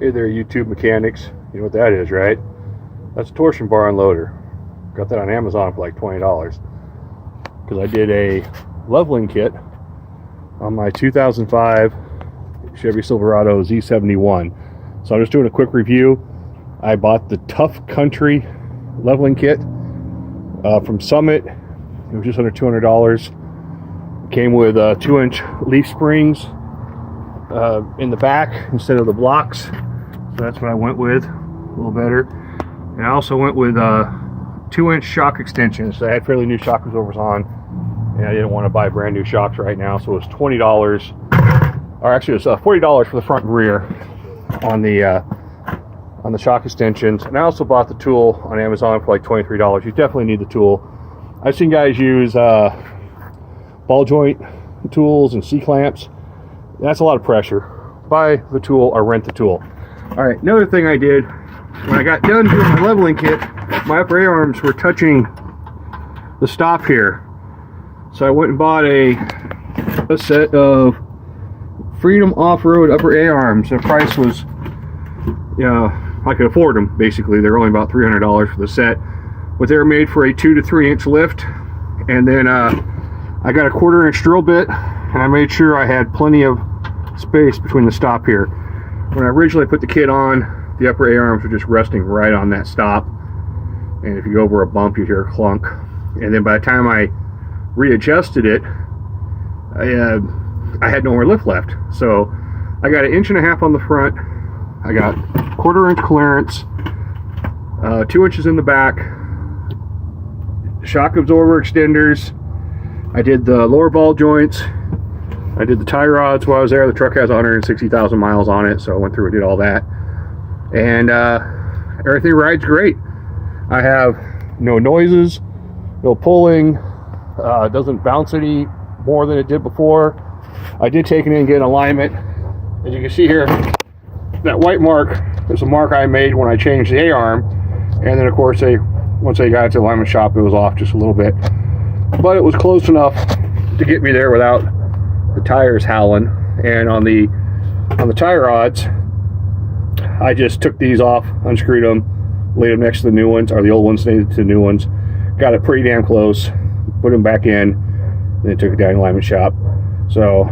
Hey there, YouTube mechanics. You know what that is, right? That's a torsion bar unloader. Got that on Amazon for like $20 because I did a leveling kit on my 2005 Chevy Silverado Z71. So I'm just doing a quick review. I bought the Tuff Country leveling kit from Summit. It was just under $200. Came with 2-inch leaf springs in the back instead of the blocks. So that's what I went with, a little better. And I also went with 2-inch shock extensions. So I had fairly new shock absorbers on, and I didn't want to buy brand new shocks right now. So it was $20, or actually it was $40 for the front and rear on the shock extensions. And I also bought the tool on Amazon for like $23. You definitely need the tool. I've seen guys use ball joint tools and C-clamps. That's a lot of pressure. Buy the tool or rent the tool. All right, another thing I did, when I got done doing my leveling kit, my upper A arms were touching the stop here. So I went and bought a set of Freedom Off-Road upper A arms. The price was, I could afford them, basically. They're only about $300 for the set. But they were made for a 2 to 3 inch lift. And then I got a 1/4 inch drill bit, and I made sure I had plenty of space between the stop here. When I originally put the kit on, the upper A arms were just resting right on that stop. And if you go over a bump, you hear a clunk. And then by the time I readjusted it, I had no more lift left. So I got 1.5 inches on the front. I got 1/4 inch clearance, 2 inches in the back, shock absorber extenders. I did the lower ball joints. I did the tie rods while I was there. The truck has 160,000 miles on it, so I went through and did all that. And everything rides great. I have no noises, no pulling. It doesn't bounce any more than it did before. I did take it in and get an alignment. As you can see here, that white mark is a mark I made when I changed the A-arm. And then, of course, once they got it to the alignment shop, it was off just a little bit. But it was close enough to get me there without the tires howling. And on the tie rods, I just took these off, unscrewed them, laid them next to the new ones, or the old ones needed to the new ones. Got it pretty damn close, put them back in, and then took it down to the alignment shop. So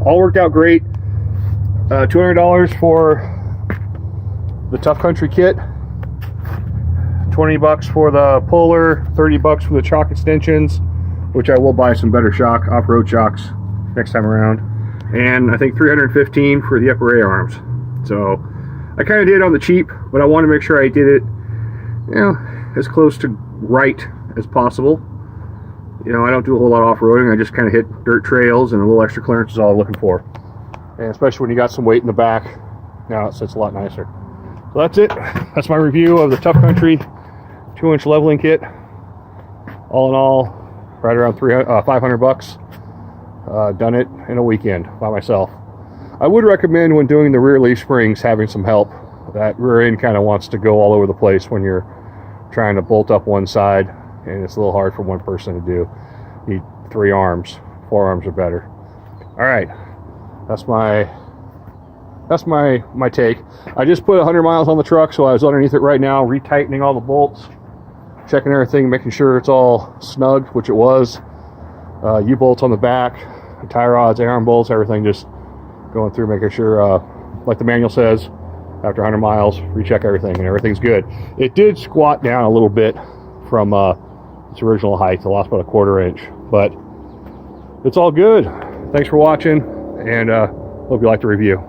all worked out great. $200 for the Tuff Country kit, $20 for the puller, $30 for the shock extensions, which I will buy some better off-road shocks next time around, and I think $315 for the upper A arms. So I kind of did it on the cheap, but I want to make sure I did it, as close to right as possible. I don't do a whole lot of off-roading. I just kind of hit dirt trails, and a little extra clearance is all I'm looking for. And especially when you got some weight in the back, now it sits a lot nicer. So that's it. That's my review of the Tuff Country 2-inch leveling kit. All in all, right around $500. Done it in a weekend by myself. I would recommend, when doing the rear leaf springs, having some help. That rear end kind of wants to go all over the place when you're trying to bolt up one side, and it's a little hard for one person to do. You need 3 arms. 4 arms are better. All right, that's my take. I just put 100 miles on the truck, so I was underneath it right now, retightening all the bolts, checking everything, making sure it's all snug, which it was. U-bolts on the back, tie rods, A-arm bolts, everything, just going through, making sure, like the manual says, after 100 miles, recheck everything, and everything's good. It did squat down a little bit from its original height. I lost about 1/4 inch, but it's all good. Thanks for watching, and hope you liked the review.